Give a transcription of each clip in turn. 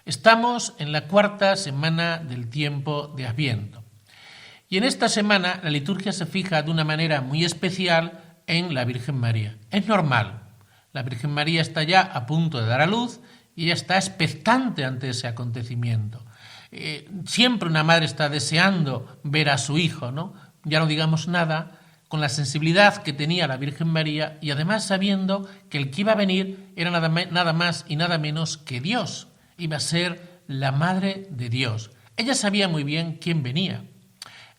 Estamos en la cuarta semana del tiempo de Adviento. Y en esta semana la liturgia se fija de una manera muy especial en la Virgen María. Es normal. La Virgen María está ya a punto de dar a luz y ella está expectante ante ese acontecimiento. Siempre una madre está deseando ver a su hijo, ¿no? Ya no digamos nada, con la sensibilidad que tenía la Virgen María y además sabiendo que el que iba a venir era nada más y nada menos que Dios. Iba a ser la Madre de Dios. Ella sabía muy bien quién venía.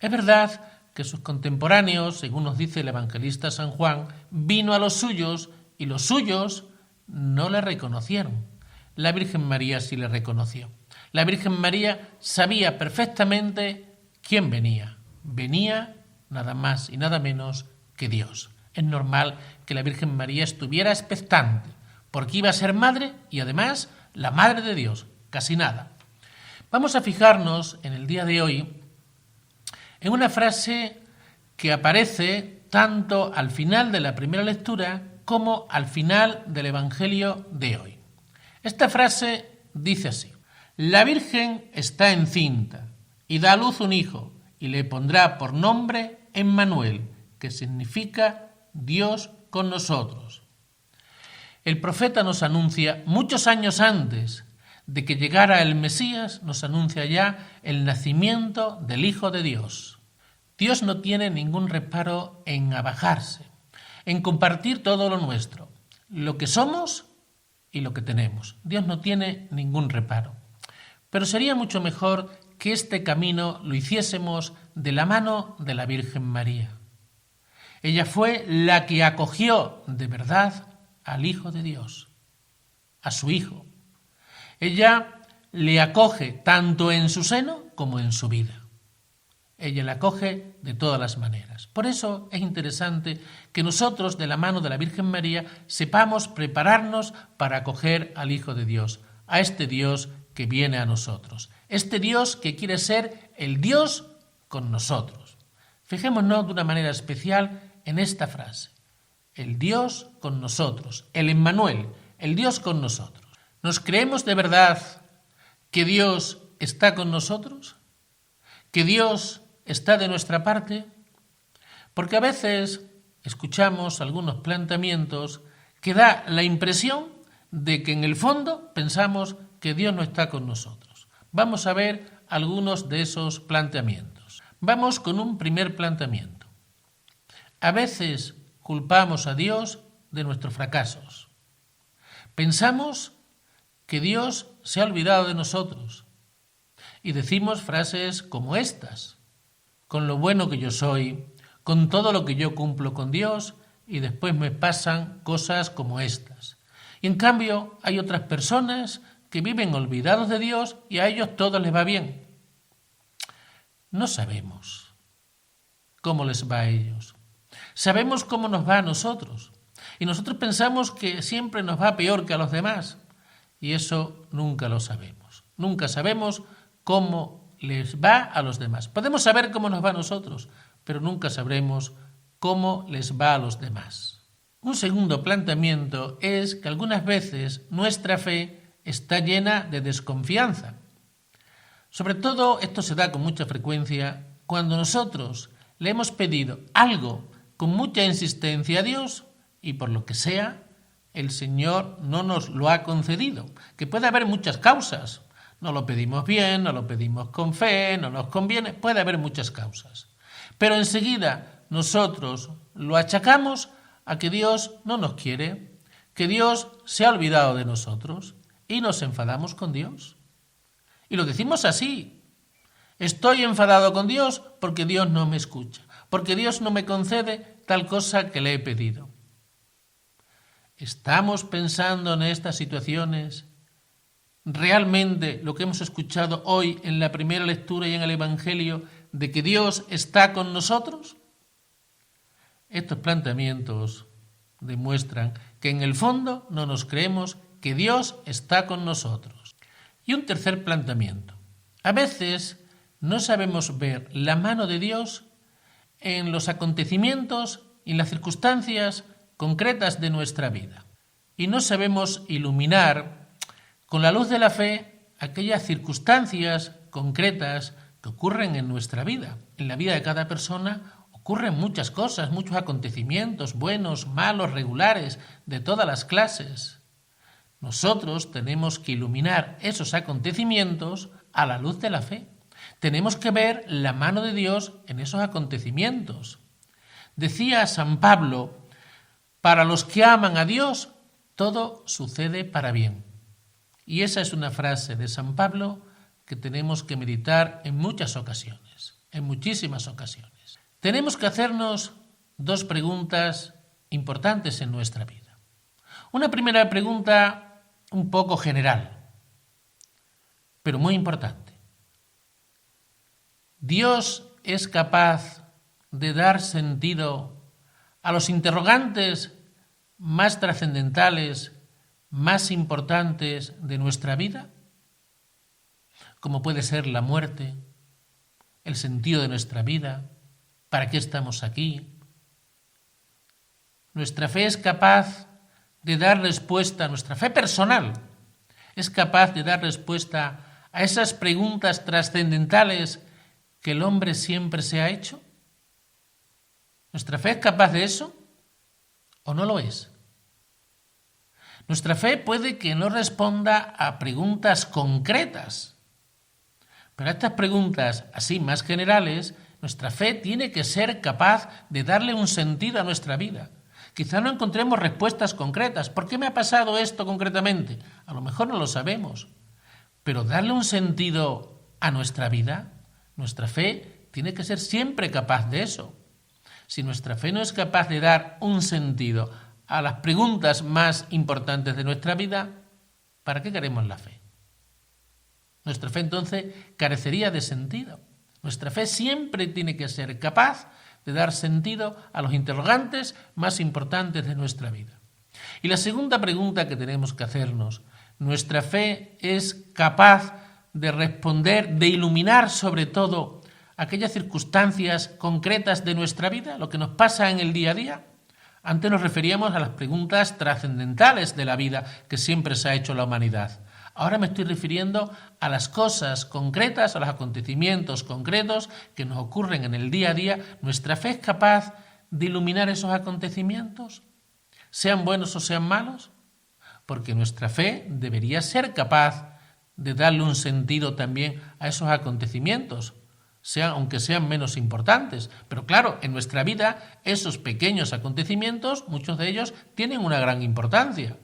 Es verdad que sus contemporáneos, según nos dice el evangelista San Juan, vino a los suyos y los suyos no le reconocieron. La Virgen María sí le reconoció. La Virgen María sabía perfectamente quién venía. Venía nada más y nada menos que Dios. Es normal que la Virgen María estuviera expectante, porque iba a ser madre y además la Madre de Dios, casi nada. Vamos a fijarnos en el día de hoy en una frase que aparece tanto al final de la primera lectura como al final del Evangelio de hoy. Esta frase dice así: la Virgen está encinta y da a luz un hijo y le pondrá por nombre Emmanuel, que significa Dios con nosotros. El profeta nos anuncia muchos años antes de que llegara el Mesías, nos anuncia ya el nacimiento del Hijo de Dios. Dios no tiene ningún reparo en abajarse, en compartir todo lo nuestro, lo que somos y lo que tenemos. Dios no tiene ningún reparo. Pero sería mucho mejor que este camino lo hiciésemos de la mano de la Virgen María. Ella fue la que acogió de verdad al Hijo de Dios, a su Hijo. Ella le acoge tanto en su seno como en su vida. Ella le acoge de todas las maneras. Por eso es interesante que nosotros, de la mano de la Virgen María, sepamos prepararnos para acoger al Hijo de Dios, a este Dios que viene a nosotros, este Dios que quiere ser el Dios con nosotros. Fijémonos de una manera especial en esta frase: el Dios con nosotros, el Emmanuel, el Dios con nosotros. ¿Nos creemos de verdad que Dios está con nosotros? ¿Que Dios está de nuestra parte? Porque a veces escuchamos algunos planteamientos que da la impresión de que en el fondo pensamos que Dios no está con nosotros. Vamos a ver algunos de esos planteamientos. Vamos con un primer planteamiento. A veces culpamos a Dios de nuestros fracasos. Pensamos que Dios se ha olvidado de nosotros y decimos frases como estas: con lo bueno que yo soy, con todo lo que yo cumplo con Dios, y después me pasan cosas como estas. Y en cambio hay otras personas que viven olvidados de Dios y a ellos todo les va bien. No sabemos cómo les va a ellos. Sabemos cómo nos va a nosotros. Y nosotros pensamos que siempre nos va peor que a los demás. Y eso nunca lo sabemos. Nunca sabemos cómo les va a los demás. Podemos saber cómo nos va a nosotros, pero nunca sabremos cómo les va a los demás. Un segundo planteamiento es que algunas veces nuestra fe está llena de desconfianza. Sobre todo esto se da con mucha frecuencia cuando nosotros le hemos pedido algo con mucha insistencia a Dios y por lo que sea, el Señor no nos lo ha concedido. Que puede haber muchas causas. No lo pedimos bien, no lo pedimos con fe, no nos conviene, puede haber muchas causas. Pero enseguida nosotros lo achacamos a que Dios no nos quiere, que Dios se ha olvidado de nosotros y nos enfadamos con Dios. Y lo decimos así: estoy enfadado con Dios porque Dios no me escucha, porque Dios no me concede tal cosa que le he pedido. ¿Estamos pensando en estas situaciones realmente lo que hemos escuchado hoy en la primera lectura y en el Evangelio de que Dios está con nosotros? Estos planteamientos demuestran que en el fondo no nos creemos que Dios está con nosotros. Y un tercer planteamiento: a veces no sabemos ver la mano de Dios en los acontecimientos y en las circunstancias concretas de nuestra vida. Y no sabemos iluminar con la luz de la fe aquellas circunstancias concretas que ocurren en nuestra vida. En la vida de cada persona ocurren muchas cosas, muchos acontecimientos, buenos, malos, regulares, de todas las clases. Nosotros tenemos que iluminar esos acontecimientos a la luz de la fe. Tenemos que ver la mano de Dios en esos acontecimientos. Decía San Pablo, para los que aman a Dios, todo sucede para bien. Y esa es una frase de San Pablo que tenemos que meditar en muchas ocasiones, en muchísimas ocasiones. Tenemos que hacernos dos preguntas importantes en nuestra vida. Una primera pregunta un poco general, pero muy importante. ¿Dios es capaz de dar sentido a los interrogantes más trascendentales, más importantes de nuestra vida? Como puede ser la muerte, el sentido de nuestra vida, ¿para qué estamos aquí? Nuestra fe es capaz de dar respuesta, nuestra fe personal es capaz de dar respuesta a esas preguntas trascendentales que el hombre siempre se ha hecho. ¿Nuestra fe es capaz de eso o no lo es? Nuestra fe puede que no responda a preguntas concretas, pero a estas preguntas así más generales, nuestra fe tiene que ser capaz de darle un sentido a nuestra vida. Quizá no encontremos respuestas concretas. ¿Por qué me ha pasado esto concretamente? A lo mejor no lo sabemos, pero darle un sentido a nuestra vida, nuestra fe tiene que ser siempre capaz de eso. Si nuestra fe no es capaz de dar un sentido a las preguntas más importantes de nuestra vida, ¿para qué queremos la fe? Nuestra fe entonces carecería de sentido. Nuestra fe siempre tiene que ser capaz de dar sentido a los interrogantes más importantes de nuestra vida. Y la segunda pregunta que tenemos que hacernos, ¿nuestra fe es capaz de responder, de iluminar sobre todo aquellas circunstancias concretas de nuestra vida, lo que nos pasa en el día a día? Antes nos referíamos a las preguntas trascendentales de la vida que siempre se ha hecho la humanidad. Ahora me estoy refiriendo a las cosas concretas, a los acontecimientos concretos que nos ocurren en el día a día. ¿Nuestra fe es capaz de iluminar esos acontecimientos, sean buenos o sean malos? Porque nuestra fe debería ser capaz de darle un sentido también a esos acontecimientos, aunque sean menos importantes. Pero claro, en nuestra vida esos pequeños acontecimientos, muchos de ellos tienen una gran importancia.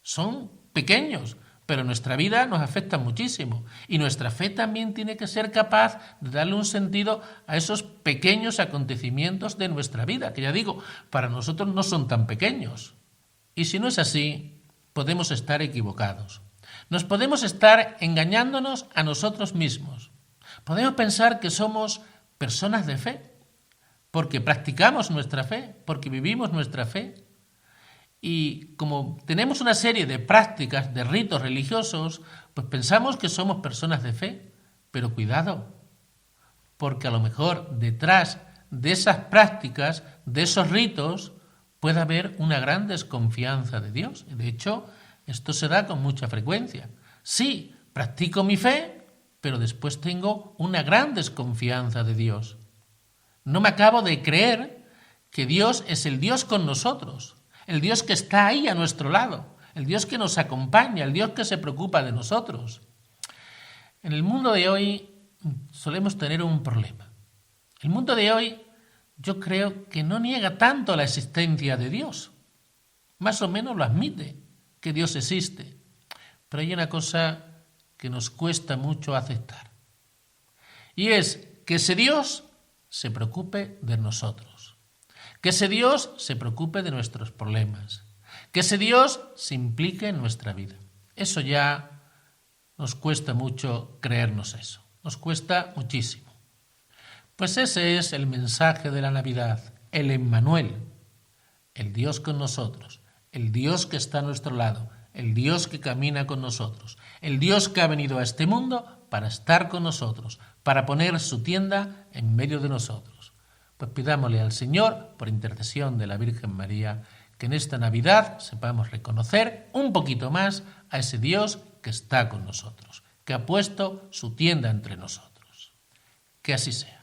Son pequeños, pero en nuestra vida nos afectan muchísimo. Y nuestra fe también tiene que ser capaz de darle un sentido a esos pequeños acontecimientos de nuestra vida, que ya digo, para nosotros no son tan pequeños. Y si no es así, podemos estar equivocados. Nos podemos estar engañándonos a nosotros mismos. Podemos pensar que somos personas de fe, porque practicamos nuestra fe, porque vivimos nuestra fe. Y como tenemos una serie de prácticas, de ritos religiosos, pues pensamos que somos personas de fe. Pero cuidado, porque a lo mejor detrás de esas prácticas, de esos ritos, puede haber una gran desconfianza de Dios. De hecho, esto se da con mucha frecuencia. Sí, practico mi fe, pero después tengo una gran desconfianza de Dios. No me acabo de creer que Dios es el Dios con nosotros, el Dios que está ahí a nuestro lado, el Dios que nos acompaña, el Dios que se preocupa de nosotros. En el mundo de hoy solemos tener un problema. El mundo de hoy yo creo que no niega tanto la existencia de Dios. Más o menos lo admite, que Dios existe. Pero hay una cosa que nos cuesta mucho aceptar. Y es que ese Dios se preocupe de nosotros. Que ese Dios se preocupe de nuestros problemas. Que ese Dios se implique en nuestra vida. Eso ya nos cuesta mucho creernos eso. Nos cuesta muchísimo. Pues ese es el mensaje de la Navidad, el Emmanuel, el Dios con nosotros, el Dios que está a nuestro lado, el Dios que camina con nosotros, el Dios que ha venido a este mundo para estar con nosotros, para poner su tienda en medio de nosotros. Pues pidámosle al Señor, por intercesión de la Virgen María, que en esta Navidad sepamos reconocer un poquito más a ese Dios que está con nosotros, que ha puesto su tienda entre nosotros. Que así sea.